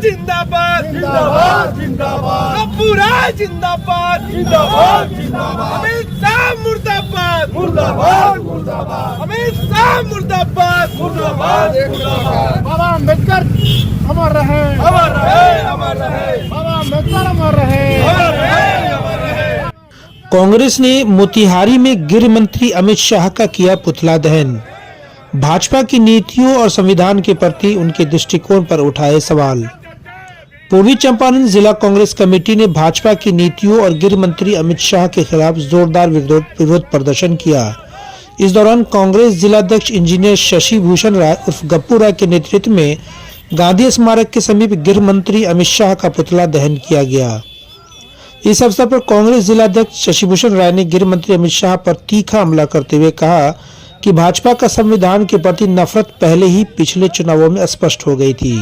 जिंदाबाद जिंदाबाद जिंदाबाद गप्पू राय जिंदाबाद जिंदाबाद जिंदाबाद अमित शाह मुर्दाबाद मुर्दाबाद मुर्दाबाद अमित शाह मुर्दाबाद मुर्दाबाद मुर्दाबाद। बाबा अम्बेडकर अमर रहे, अमर रहे अमर रहे बाबा अम्बेडकर अमर रहे। अमर रहे अमर रहे। कांग्रेस ने मोतिहारी में गृह मंत्री अमित शाह का किया पुतला दहन। भाजपा की नीतियों और संविधान के प्रति उनके दृष्टिकोण पर उठाए सवाल। पूर्वी चंपारण जिला कांग्रेस कमेटी ने भाजपा की नीतियों और गृह मंत्री अमित शाह के खिलाफ जोरदार विरोध प्रदर्शन किया। इस दौरान कांग्रेस जिलाध्यक्ष इंजीनियर शशि भूषण राय उर्फ गप्पू राय के नेतृत्व में गांधी स्मारक के समीप गृह मंत्री अमित शाह का पुतला दहन किया गया। इस अवसर पर कांग्रेस जिलाध्यक्ष शशि भूषण राय ने गृह मंत्री अमित शाह पर तीखा हमला करते हुए कहा कि भाजपा का संविधान के प्रति नफरत पहले ही पिछले चुनावों में स्पष्ट हो गई थी।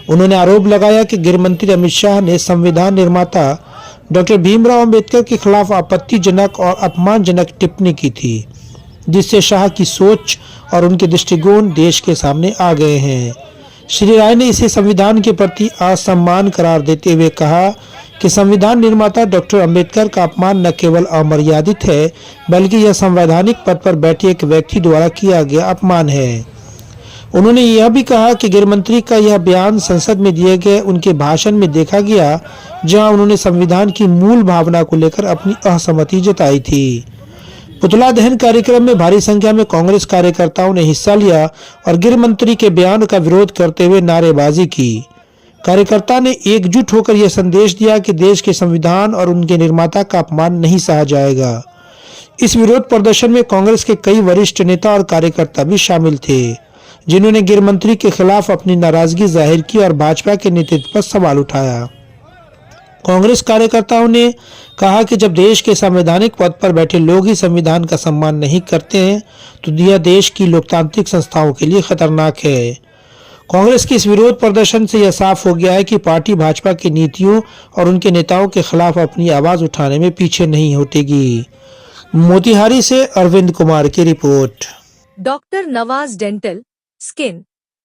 उन्होंने आरोप लगाया कि गृह मंत्री अमित शाह ने संविधान निर्माता डॉक्टर भीमराव अंबेडकर के खिलाफ आपत्तिजनक और अपमानजनक टिप्पणी की थी, जिससे शाह की सोच और उनके दृष्टिकोण देश के सामने आ गए हैं। श्री राय ने इसे संविधान के प्रति असम्मान करार देते हुए कहा कि संविधान निर्माता डॉक्टर अंबेडकर का अपमान न केवल अमर्यादित है, बल्कि यह संवैधानिक पद पर बैठे एक व्यक्ति द्वारा किया गया अपमान है। उन्होंने यह भी कहा कि गृह मंत्री का यह बयान संसद में दिए गए उनके भाषण में देखा गया, जहां उन्होंने संविधान की मूल भावना को लेकर अपनी असहमति जताई थी। पुतला दहन कार्यक्रम में भारी संख्या में कांग्रेस कार्यकर्ताओं ने हिस्सा लिया और गृह मंत्री के बयान का विरोध करते हुए नारेबाजी की। कार्यकर्ता ने एकजुट होकर यह संदेश दिया कि देश के संविधान और उनके निर्माता का अपमान नहीं सहा जाएगा। इस विरोध प्रदर्शन में कांग्रेस के कई वरिष्ठ नेता और कार्यकर्ता भी शामिल थे, जिन्होंने गृह मंत्री के खिलाफ अपनी नाराजगी जाहिर की और भाजपा के नेतृत्व पर सवाल उठाया। कांग्रेस कार्यकर्ताओं ने कहा कि जब देश के संवैधानिक पद पर बैठे लोग ही संविधान का सम्मान नहीं करते हैं, तो यह देश की लोकतांत्रिक संस्थाओं के लिए खतरनाक है। कांग्रेस के इस विरोध प्रदर्शन से यह साफ हो गया है कि पार्टी भाजपा की नीतियों और उनके नेताओं के खिलाफ अपनी आवाज उठाने में पीछे नहीं हटेगी। मोतिहारी से अरविंद कुमार की रिपोर्ट। Doctor Nawaz dental, skin,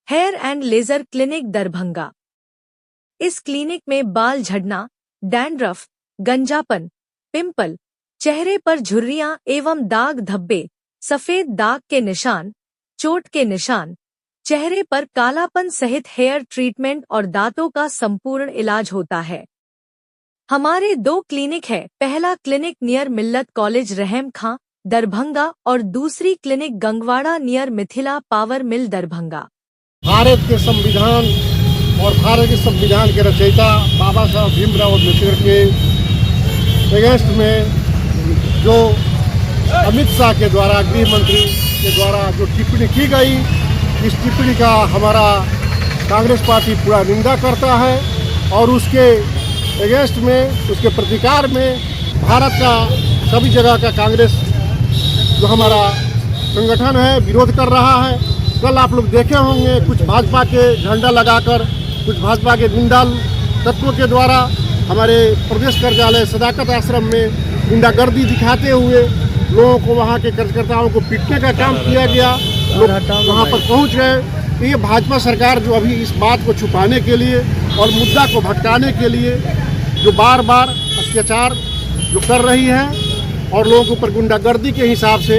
hair and laser clinic Darbhanga. इस क्लिनिक में बाल झड़ना, डैंड्रफ, गंजापन, पिंपल, चेहरे पर झुर्रियां एवं दाग धब्बे, सफेद दाग के निशान, चोट के निशान, चेहरे पर कालापन सहित हेयर ट्रीटमेंट और दांतों का संपूर्ण इलाज होता है। हमारे 2 क्लिनिक है। पहला क्लिनिक नियर मिल्लत कॉलेज रहम खां दरभंगा और दूसरी clinic Gangwara near Mithila power mill Darbhanga. Bharat के संविधान और भारत के संविधान के रचयिता बाबा साहब भीमराव अम्बेडकर के अगेंस्ट में जो अमित शाह के द्वारा गृह मंत्री के द्वारा जो टिप्पणी की गई, इस टिप्पणी का हमारा कांग्रेस पार्टी पूरा निंदा करता है और उसके अगेंस्ट में, उसके प्रतिकार में भारत का सभी जगह का कांग्रेस जो हमारा संगठन है विरोध कर रहा है। कल आप लोग देखे होंगे कुछ भाजपा के झंडा लगाकर, कुछ भाजपा के गुंडाल तत्वों के द्वारा हमारे प्रदेश कार्यालय सदाकत आश्रम में गुंडागर्दी दिखाते हुए लोगों को, वहाँ के कार्यकर्ताओं को पीटने का काम किया गया। लोग वहाँ पर पहुँच गए। ये भाजपा सरकार जो अभी इस बात को छुपाने के लिए और मुद्दा को भटकाने के लिए जो बार बार अत्याचार जो कर रही है और लोगों के ऊपर गुंडागर्दी के हिसाब से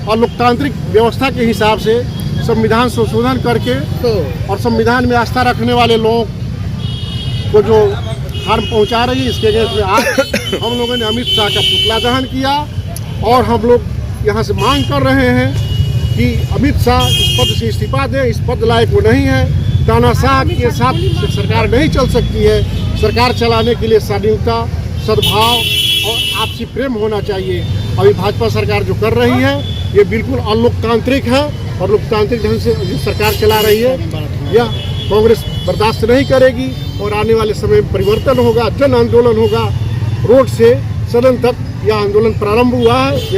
और लोकतांत्रिक व्यवस्था के हिसाब से संविधान संशोधन करके और संविधान में आस्था रखने वाले लोगों को जो हार्म पहुंचा रही है, इसके अगेंस्ट में आज हम लोगों ने अमित शाह का पुतला दहन किया और हम लोग यहाँ से मांग कर रहे हैं कि अमित शाह इस पद से इस्तीफा दें। इस पद लायक वो नहीं है। तानाशाह के साथ सरकार नहीं चल सकती है। सरकार चलाने के लिए शालीनता, सद्भाव और आपसी प्रेम होना चाहिए। अभी भाजपा सरकार जो कर रही है ये बिल्कुल अलोकतांत्रिक है और लोकतांत्रिक ढंग से जो सरकार चला रही है यह कांग्रेस बर्दाश्त नहीं करेगी और आने वाले समय में परिवर्तन होगा, जन आंदोलन होगा। रोड से सदन तक यह आंदोलन प्रारंभ हुआ है।